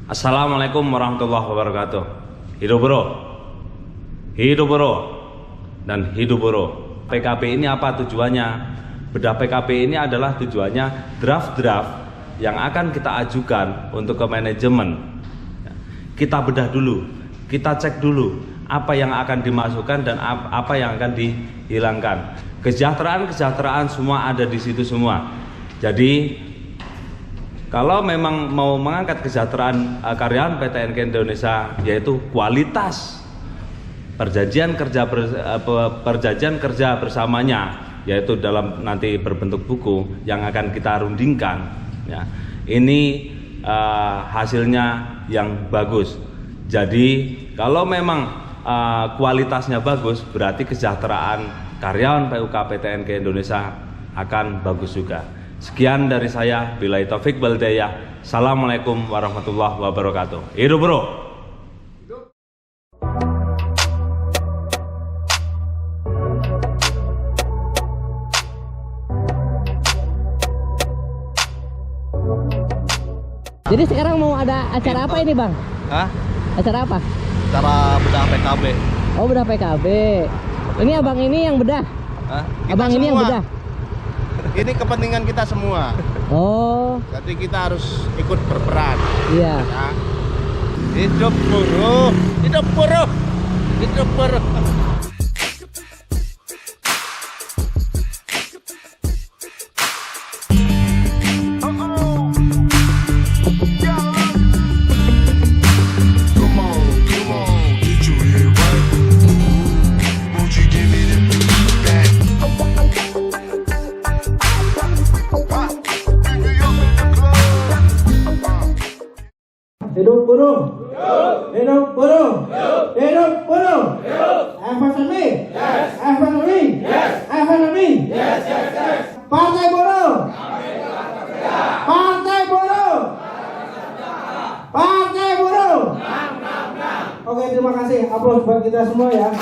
Assalamualaikum warahmatullahi wabarakatuh. Hidup bro, hidup bro, dan hidup bro. PKB ini apa tujuannya? Bedah PKB ini adalah tujuannya draft-draft yang akan kita ajukan untuk ke manajemen. Kita bedah dulu, kita cek dulu apa yang akan dimasukkan dan apa yang akan dihilangkan. Kesejahteraan semua ada di situ semua. Jadi kalau memang mau mengangkat kesejahteraan karyawan PT NK Indonesia, yaitu kualitas perjanjian kerja bersamanya, yaitu dalam nanti berbentuk buku yang akan kita rundingkan, ya, ini hasilnya yang bagus. Jadi kalau memang kualitasnya bagus, berarti kesejahteraan karyawan PUK PT NK Indonesia akan bagus juga. Sekian dari saya, billahi taufik wal hidayah. Assalamualaikum warahmatullahi wabarakatuh. Hidup bro. Jadi sekarang mau ada acara apa ini bang? Hah? Acara apa? Acara bedah PKB. Oh bedah PKB. Ini abang ini yang bedah? Hah? Abang ini yang bedah? Ini kepentingan kita semua. Oh. Jadi kita harus ikut berperan. Iya. Ya. Hidup buruh, hidup buruh, hidup buruh. Hidup buruh, hidup buruh, hidup buruh. FSMI, FSMI, FSMI. Partai buruh, partai buruh, partai buruh. Oke, terima kasih. Aplaus buat kita semua ya.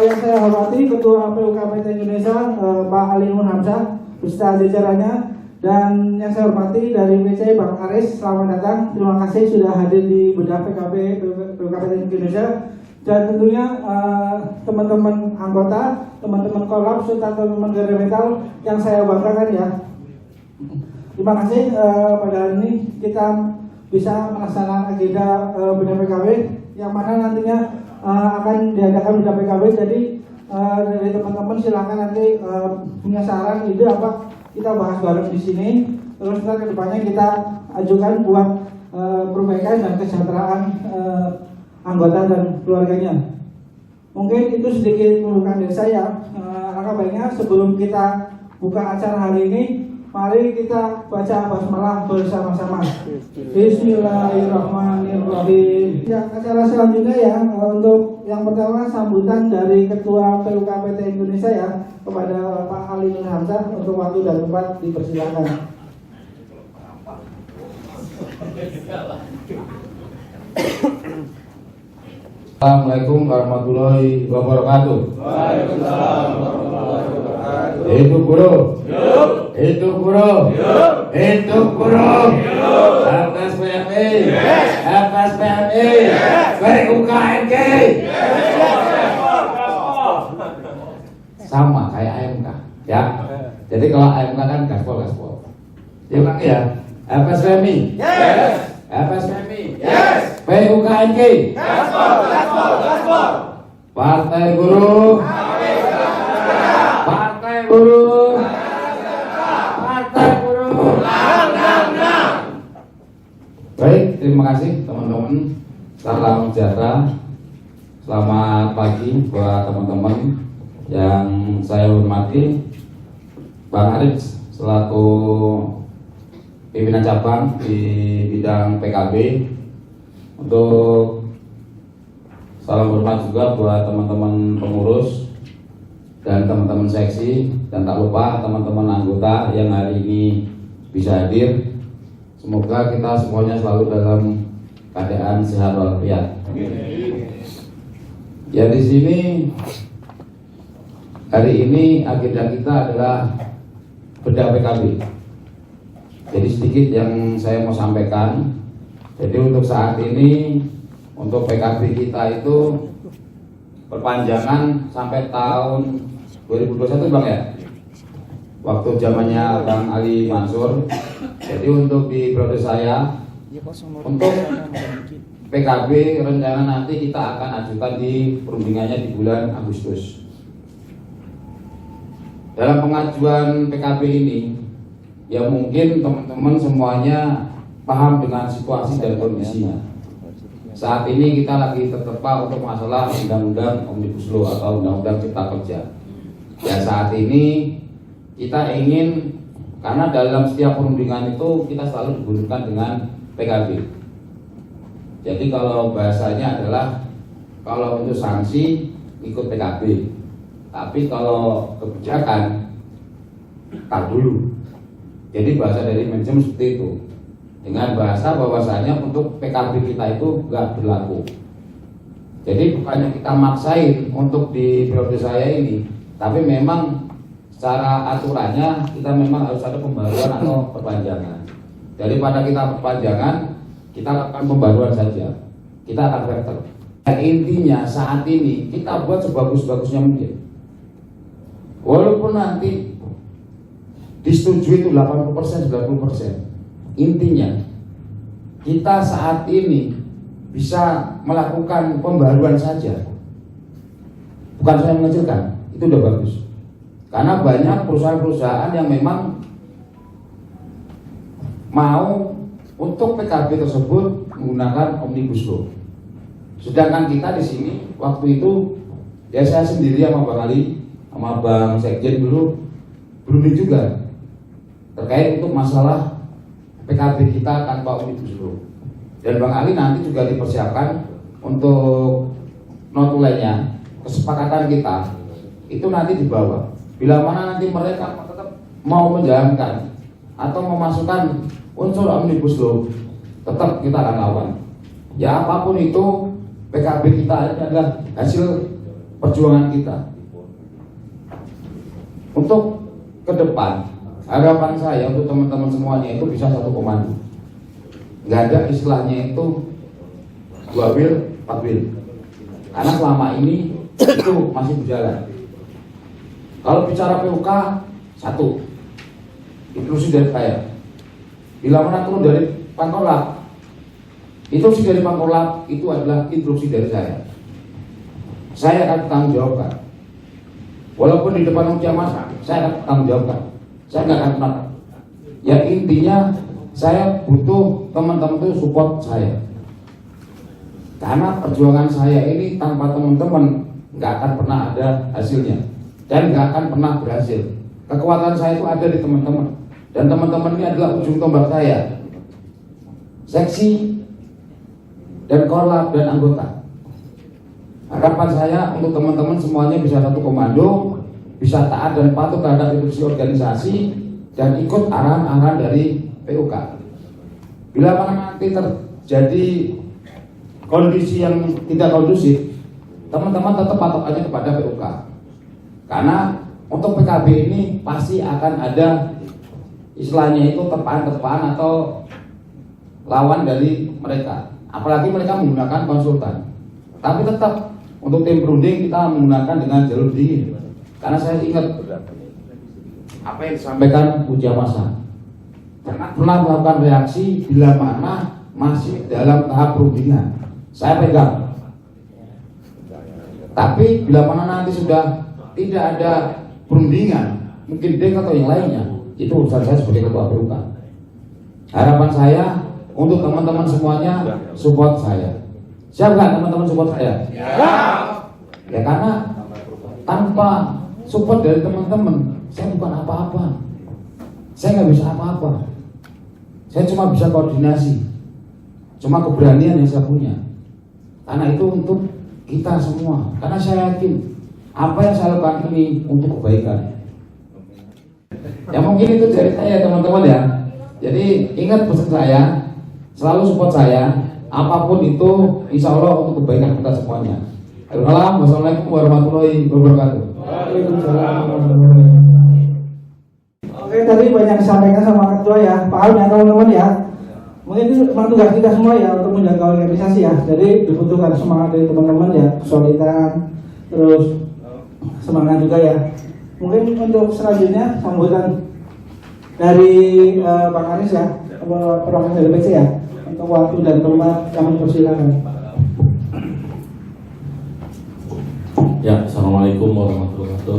Yang saya hormati Ketua PUK PT Indonesia Pak Ali Nur Hamzah beserta jajarannya. Dan yang saya hormati dari WC Bang Aris, selamat datang. Terima kasih sudah hadir di bedah PKB PUK Indonesia. Dan tentunya teman-teman anggota, teman-teman kolab, serta teman-teman Garda Metal yang saya banggakan ya. Terima kasih pada hari ini kita bisa melaksanakan agenda bedah PKB yang mana nantinya akan diadakan bedah PKB. Jadi dari teman-teman silakan nanti punya saran, ide apa, kita bahas bareng di sini. Terus ke depannya kita ajukan buat perbaikan dan kesejahteraan anggota dan keluarganya. Mungkin itu sedikit pembukaan dari saya. Alangkah baiknya sebelum kita buka acara hari ini, mari kita baca basmalah bersama-sama. Bismillahirrahmanirrahim. Ya, acara selanjutnya ya, untuk yang pertama sambutan dari Ketua PUK PT Indonesia ya kepada Pak Ali Nur Hamzah. Untuk waktu dan tempat dipersilakan. Assalamualaikum warahmatullahi wabarakatuh. Waalaikumsalam warahmatullahi wabarakatuh. Hidup buruh, hidup buruh, hidup buruh. Atas PMI, atas PMI, PUKNK. Sama kayak AMK, ya. Jadi kalau AMK kan gaspol. Diulang ya. Atas PMI, atas PMI, PUKNK. Partai buruh, partai buruh, partai buruh. Baik, terima kasih teman-teman. Salam sejahtera. Selamat pagi buat teman-teman yang saya hormati. Bang Aris selaku pimpinan cabang di bidang PKB. Untuk salam hormat juga buat teman-teman pengurus dan teman-teman seksi, dan tak lupa teman-teman anggota yang hari ini bisa hadir. Semoga kita semuanya selalu dalam keadaan sehat walafiat. Ya, di sini hari ini agenda kita adalah bedah PKB. Jadi sedikit yang saya mau sampaikan. Jadi untuk saat ini untuk PKB kita itu perpanjangan sampai tahun 2021 Bang ya, waktu zamannya Bang Ali Mansur. Jadi untuk di periode saya, untuk PKB rencana nanti kita akan ajukan di perundingannya di bulan Agustus. Dalam pengajuan PKB ini, ya mungkin teman-teman semuanya paham dengan situasi dan kondisinya. Saat ini kita lagi tertempa untuk masalah undang-undang Omnibus Law atau undang-undang Cipta Kerja. Ya saat ini kita ingin, karena dalam setiap perundingan itu kita selalu dihubungkan dengan PKB. Jadi kalau bahasanya adalah kalau untuk sanksi ikut PKB, tapi kalau kebijakan tak dulu. Jadi bahasa dari manajemen seperti itu, dengan bahasa bahwasanya untuk PKB kita itu nggak berlaku. Jadi bukannya kita maksain untuk di periode saya ini, tapi memang secara aturannya kita memang harus ada pembaruan atau perpanjangan. Daripada kita perpanjangan, kita lakukan pembaruan saja. Kita akan factor. Intinya saat ini kita buat sebagus-bagusnya mungkin. Walaupun nanti disetujui itu 80%, 90%. Intinya kita saat ini bisa melakukan pembaruan saja. Bukan saya mengecilkan, itu udah bagus. Karena banyak perusahaan-perusahaan yang memang mau untuk PKB tersebut menggunakan Omnibus Law. Sedangkan kita di sini waktu itu ya saya sendiri sama Bang Ali, sama Bang Sekjen dulu berunding juga terkait untuk masalah PKB kita tanpa Omnibus Law. Dan Bang Ali nanti juga dipersiapkan untuk notulennya, kesepakatan kita itu nanti dibawa. Bila mana nanti mereka tetap mau menjalankan atau memasukkan unsur Omnibus Law, tetap kita akan lawan. Ya apapun itu, PKB kita adalah hasil perjuangan kita. Untuk ke depan, harapan saya untuk teman-teman semuanya itu bisa satu komando. Nggak ada istilahnya itu 2 wil, 4 wil. Karena selama ini itu masih berjalan. Kalau bicara PUK, 1 inklusi dari saya. Bila mana turun dari Pangkolab, instruksi dari Pangkolab itu adalah instruksi dari saya. Saya akan tanggung jawabkan. Walaupun di depan ujian masa, saya akan tanggung jawabkan. Saya nggak akan pernah. Ya intinya saya butuh teman-teman itu support saya. Karena perjuangan saya ini tanpa teman-teman nggak akan pernah ada hasilnya dan nggak akan pernah berhasil. Kekuatan saya itu ada di teman-teman, dan teman-teman ini adalah ujung tombak saya. Seksi dan korlap dan anggota. Harapan saya untuk teman-teman semuanya bisa satu komando, bisa taat dan patuh terhadap instruksi organisasi dan ikut arahan-arahan dari PUK. Bila mana nanti terjadi kondisi yang tidak kondusif, teman-teman tetap patok aja kepada PUK. Karena untuk PKB ini pasti akan ada istilahnya itu terpaan-terpaan atau lawan dari mereka. Apalagi mereka menggunakan konsultan. Tapi tetap untuk tim perunding kita menggunakan dengan jalur dingin. Karena saya ingat apa yang disampaikan Puja Masa. Jangan pernah melakukan reaksi bila mana masih dalam tahap perundingan. Saya pegang. Tapi bila mana nanti sudah tidak ada perundingan, mungkin DEC atau yang lainnya, itu urusan saya sebagai ketua PUK. Harapan saya untuk teman-teman semuanya support saya. Siap nggak teman-teman support saya? Ya karena tanpa support dari teman-teman, saya bukan apa-apa. Saya nggak bisa apa-apa. Saya cuma bisa koordinasi. Cuma keberanian yang saya punya. Karena itu untuk kita semua. Karena saya yakin apa yang saya lakukan ini untuk kebaikan. Ya mungkin itu dari saya teman-teman ya. Jadi ingat pesan saya, selalu support saya. Apapun itu, insya Allah untuk kebaikan kita semuanya. Wassalamualaikum warahmatullahi wabarakatuh. Oke, tadi banyak disampaikan sama ketua ya, paham ya teman-teman ya. Mungkin itu memang tugas kita semua ya untuk menjaga organisasi ya. Jadi dibutuhkan semangat dari teman-teman ya, kesulitan, terus semangat juga ya. Mungkin untuk selanjutnya sambutan dari Bang Aris ya, perwakilan dari PC ya, untuk waktu dan tempat kami persilakan. Ya, assalamualaikum warahmatullahi wabarakatuh.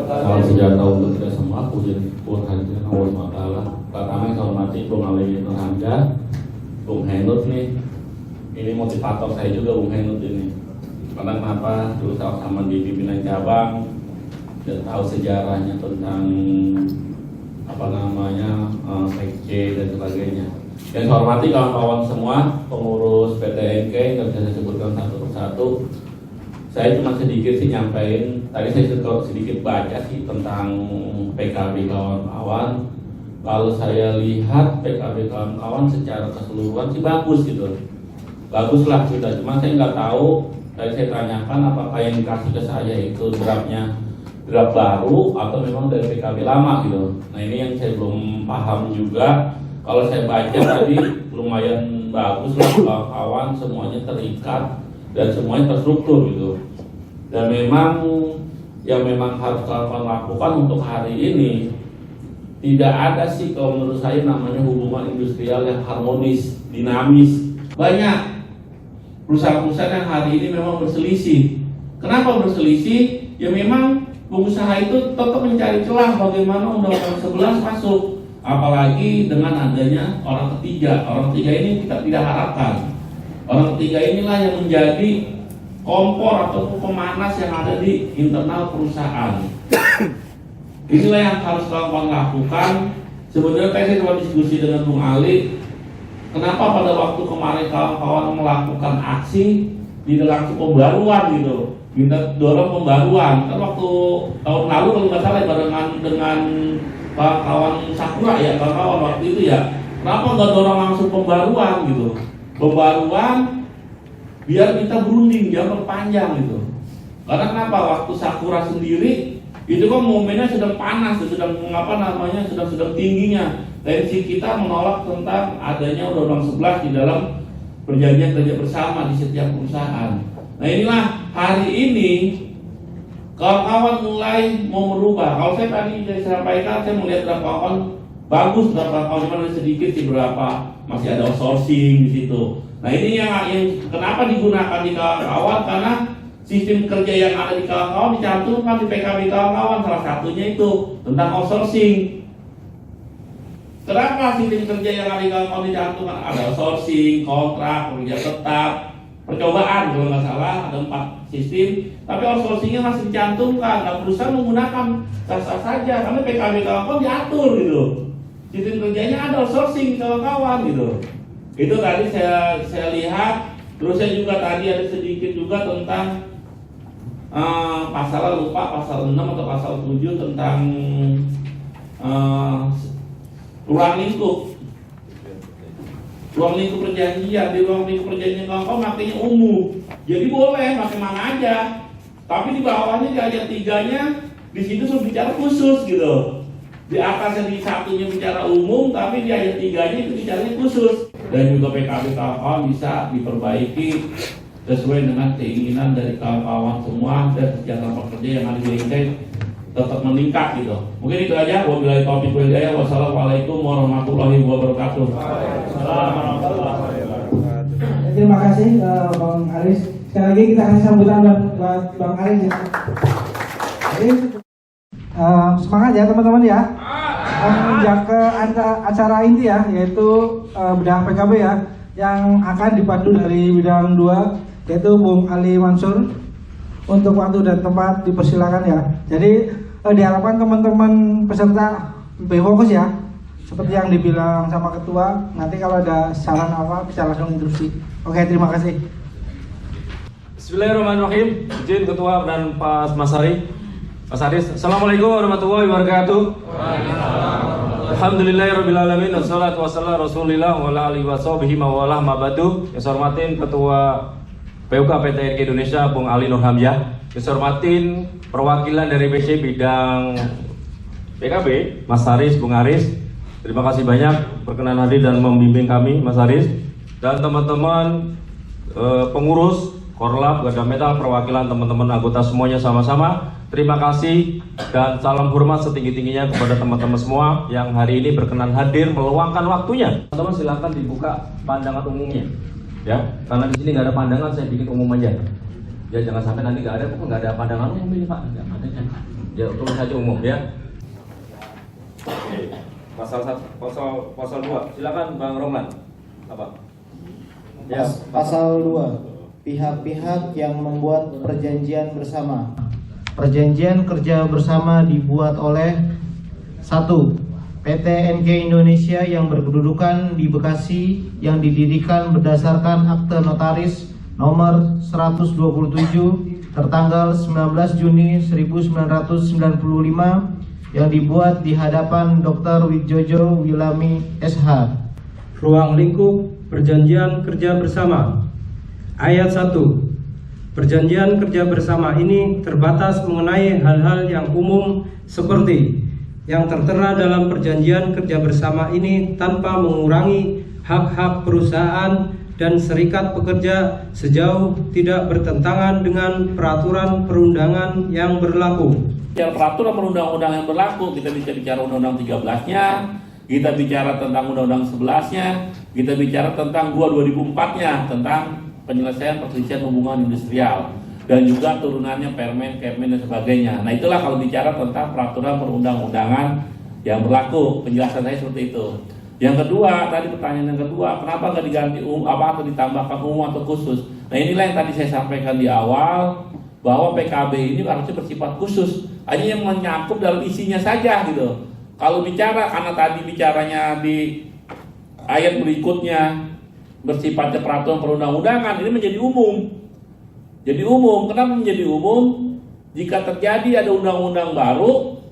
Salam sejahtera untuk kita semua. Puji syukur hadirin Allah SWT. Pertama saya hormati Bung Ali Nur Hamzah, Bung Henut nih. Ini motivator saya juga Bung Henut ini. Karena kenapa? Dulu sama di pimpinan cabang dan tahu sejarahnya tentang apa namanya sekje dan sebagainya. Dan saya hormati kawan-kawan semua, pengurus PTNK, nggak bisa saya sebutkan satu persatu. Saya cuma sedikit sih nyampein, tadi saya sedikit baca sih tentang PKB kawan-kawan. Kalau saya lihat PKB kawan-kawan secara keseluruhan sih bagus gitu. Baguslah sudah, cuma saya nggak tahu, tadi saya tanyakan apakah yang dikasih ke saya itu draft baru atau memang dari PKB lama gitu. Nah ini yang saya belum paham juga. Kalau saya baca tadi lumayan bagus lah kawan-kawan, semuanya terikat dan semuanya terstruktur gitu. Dan memang yang memang harus kawan-kawan lakukan untuk hari ini, tidak ada sih kalau menurut saya namanya hubungan industrial yang harmonis, dinamis. Banyak perusahaan-perusahaan yang hari ini memang berselisih. Kenapa berselisih? Ya memang pengusaha itu tetap mencari celah bagaimana Undang-Undang 11 masuk. Apalagi dengan adanya orang ketiga. Orang ketiga ini kita tidak harapkan. Orang ketiga inilah yang menjadi kompor atau pemanas yang ada di internal perusahaan. Inilah yang harus kawan-kawan lakukan. Sebenarnya saya coba diskusi dengan Bung Ali. Kenapa pada waktu kemarin kawan-kawan melakukan aksi di dalam pembaruan gitu, minta dorong pembaruan. Kan waktu tahun lalu kalau nggak salah barengan dengan kawan-kawan Sakura ya, kawan-kawan waktu itu ya. Kenapa nggak dorong langsung pembaruan gitu? Pembaruan biar kita berunding, jangan perpanjang gitu. Karena kenapa? Waktu Sakura sendiri itu kan momennya sedang panas, sedang sedang tingginya. Tensi kita menolak tentang adanya Undang-Undang 11 di dalam perjanjian kerja bersama di setiap perusahaan. Nah inilah hari ini kawan-kawan mulai mau merubah. Kalau saya tadi sampaikan, saya melihat berapa kawan bagus, berapa kawan sedikit sih berapa masih ada outsourcing di situ. Nah ini yang kenapa digunakan di kawan-kawan, karena sistem kerja yang ada di kawan-kawan dicantumkan di PKB kawan-kawan, salah satunya itu tentang outsourcing. Kenapa sistem kerja yang ada di kawan-kawan dicantumkan? Ada outsourcing, kontrak, kerja tetap, percobaan kalau nggak salah ada 4 sistem, tapi outsourcingnya masih dicantumkan. Nah perusahaan menggunakan sah-sah saja karena PKB kawan-kawan diatur gitu. Sistem kerjanya ada outsourcing kawan-kawan gitu. Itu tadi saya lihat. Terus saya juga tadi ada sedikit juga tentang pasal 6 atau pasal 7 tentang ruang lingkup perjanjian. Di ruang lingkup perjanjian kawan-kawan makanya umum, jadi boleh pakai mana aja, tapi di bawahnya di ayat 3-nya di situ sudah bicara khusus gitu. Di atasnya di satunya bicara umum, tapi di ayat 3-nya itu bicaranya khusus. Dan juga PKB kawan-kawan bisa diperbaiki sesuai dengan keinginan dari kawan-kawan semua, dan kesejahteraan pekerja yang ada di LinkedIn tetap meningkat gitu. Mungkin itu aja. Wabillahi taufiq wal hidayah. Wassalamualaikum warahmatullahi wabarakatuh. Terima kasih Bang Aris. Sekali lagi kita kasih sambutan buat Bang Aris ya. Jadi, semangat ya teman-teman ya. Menjak ke acara inti ya, yaitu bedah PKB ya, yang akan dipandu dari bidang 2, yaitu Bung Ali Mansur. Untuk waktu dan tempat dipersilakan ya. Jadi diharapkan teman-teman peserta lebih fokus ya. Seperti yang dibilang sama ketua, nanti kalau ada saran apa bisa langsung interupsi. Oke, terima kasih. Bismillahirrahmanirrahim. Izin ketua dan Pak Mas Aris. Assalamualaikum warahmatullahi wabarakatuh. Alhamdulillahirrahmanirrahim. Wassalatu wassalamu rasulillah wa ala alihi wa sahbihi mawalah mabadu. Yang saya hormatin ketua PUK PTNK Indonesia Bung Ali Nur Hamzah. Yang saya hormatin perwakilan dari BC bidang PKB Mas Aris, Bung Aris. Terima kasih banyak berkenan hadir dan membimbing kami, Mas Haris dan teman-teman pengurus Korlap, Garda Metal, perwakilan teman-teman anggota semuanya sama-sama. Terima kasih dan salam hormat setinggi-tingginya kepada teman-teman semua yang hari ini berkenan hadir meluangkan waktunya. Teman-teman silahkan dibuka pandangan umumnya, ya. Karena di sini nggak ada pandangan, saya bikin umum aja. Ya jangan sampai nanti nggak ada, kok nggak ada pandangan umum ini Pak, nggak ada. Ya tulis saja umum ya. Oke. Pasal 2, silakan Bang Roman. Apa? Ya, pasal 2. Pihak-pihak yang membuat perjanjian bersama. Perjanjian kerja bersama dibuat oleh 1. PT NK Indonesia yang berkedudukan di Bekasi yang didirikan berdasarkan akte notaris nomor 127 tertanggal 19 Juni 1995 yang dibuat di hadapan Dr. Widjojo Wilami SH. Ruang lingkup perjanjian kerja bersama. Ayat 1. Perjanjian kerja bersama ini terbatas mengenai hal-hal yang umum seperti yang tertera dalam perjanjian kerja bersama ini tanpa mengurangi hak-hak perusahaan dan serikat pekerja sejauh tidak bertentangan dengan peraturan perundangan yang berlaku. Peraturan perundang-undang yang berlaku, kita bisa bicara undang-undang 13-nya, kita bicara tentang undang-undang 11-nya, kita bicara tentang 2004-nya tentang penyelesaian perselisihan hubungan industrial dan juga turunannya Permen, Kepmen dan sebagainya. Nah, itulah kalau bicara tentang peraturan perundang-undangan yang berlaku. Penjelasan saya seperti itu. Yang kedua, tadi pertanyaan yang kedua, kenapa nggak diganti atau ditambahkan umum atau khusus? Nah, inilah yang tadi saya sampaikan di awal, bahwa PKB ini harusnya bersifat khusus, hanya yang menyakup dalam isinya saja gitu. Kalau bicara, karena tadi bicaranya di ayat berikutnya bersifatnya peraturan perundang-undangan, ini menjadi umum. Jadi umum, kenapa menjadi umum? Jika terjadi ada undang-undang baru,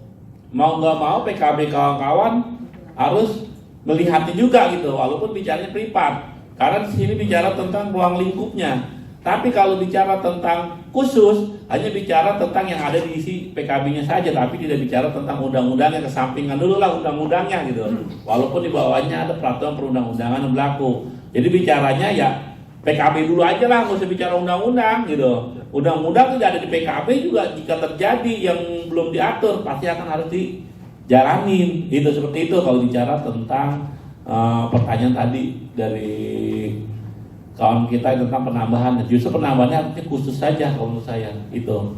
mau nggak mau PKB kawan-kawan harus melihatnya juga gitu, walaupun bicaranya privat. Karena di sini bicara tentang ruang lingkupnya. Tapi kalau bicara tentang khusus, hanya bicara tentang yang ada di isi PKB-nya saja, tapi tidak bicara tentang undang-undangnya, kesampingan dulu lah undang-undangnya gitu. Walaupun di bawahnya ada peraturan perundang-undangan yang berlaku. Jadi bicaranya ya PKB dulu aja lah, nggak usah bicara undang-undang gitu. Undang-undang tidak ada di PKB juga, jika terjadi yang belum diatur pasti akan harus dijalanin. Itu seperti itu kalau bicara tentang pertanyaan tadi dari kawan kita tentang penambahan. Justru penambahannya harusnya khusus saja kalau menurut saya itu.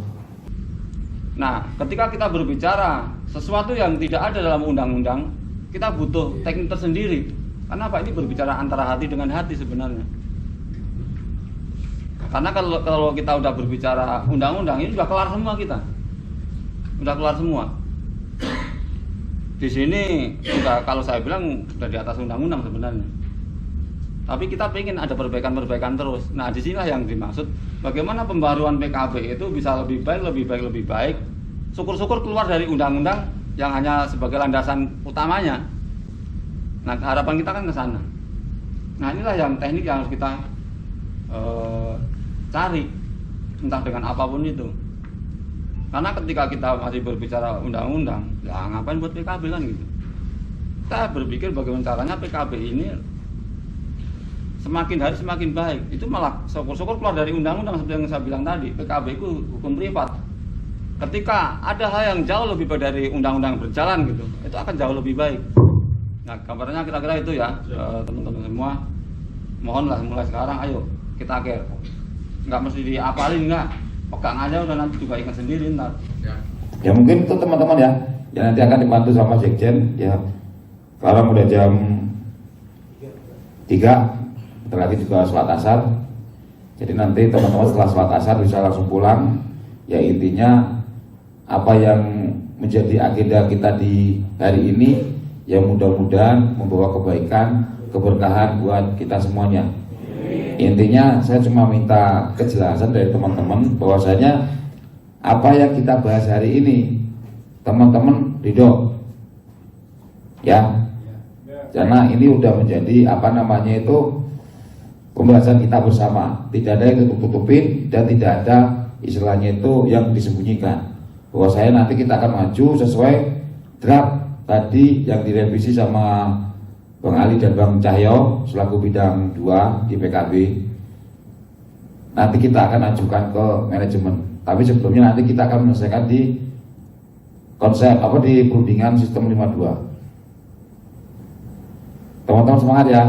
Nah, ketika kita berbicara sesuatu yang tidak ada dalam undang-undang, kita butuh teknik tersendiri. Karena apa? Ini berbicara antara hati dengan hati sebenarnya. Karena kalau kita udah berbicara undang-undang, ini sudah kelar semua kita. Udah kelar semua. Di sini sudah, kalau saya bilang sudah di atas undang-undang sebenarnya. Tapi kita ingin ada perbaikan-perbaikan terus. Nah, disinilah yang dimaksud bagaimana pembaruan PKB itu bisa lebih baik. Syukur-syukur keluar dari undang-undang yang hanya sebagai landasan utamanya. Nah, harapan kita kan ke sana. Nah, inilah yang teknik yang harus kita cari, entah dengan apapun itu. Karena ketika kita masih berbicara undang-undang, ya ngapain buat PKB kan gitu. Kita berpikir bagaimana caranya PKB ini semakin hari semakin baik. Itu malah syukur-syukur keluar dari undang-undang seperti yang saya bilang tadi. PKB itu hukum privat. Ketika ada hal yang jauh lebih baik dari undang-undang berjalan gitu, itu akan jauh lebih baik. Nah, gambarnya kira-kira itu ya, teman-teman semua. Mohonlah mulai sekarang, ayo kita care. Nggak mesti diapalin, nggak. Pegang aja udah, nanti juga ingat sendiri ntar. Ya mungkin itu teman-teman ya, yang nanti akan dibantu sama Sekjen ya. Sekarang udah jam 3. Lagi juga sholat asar. Jadi nanti teman-teman setelah sholat asar bisa langsung pulang. Ya intinya apa yang menjadi agenda kita di hari ini, ya mudah-mudahan membawa kebaikan, keberkahan buat kita semuanya. Intinya saya cuma minta kejelasan dari teman-teman bahwasanya apa yang kita bahas hari ini teman-teman ridho ya, karena ini udah menjadi pembahasan kita bersama, tidak ada yang tutup-tutupin dan tidak ada istilahnya itu yang disembunyikan. Bahwa saya nanti kita akan maju sesuai draft tadi yang direvisi sama Bang Ali dan Bang Cahyo selaku bidang 2 di PKB. Nanti kita akan ajukan ke manajemen. Tapi sebelumnya nanti kita akan menyelesaikan di konsep di perundingan sistem 52. Teman-teman semangat ya.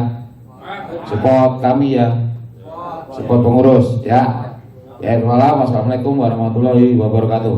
Support kami ya. Support pengurus ya. Ya, assalamualaikum warahmatullahi wabarakatuh.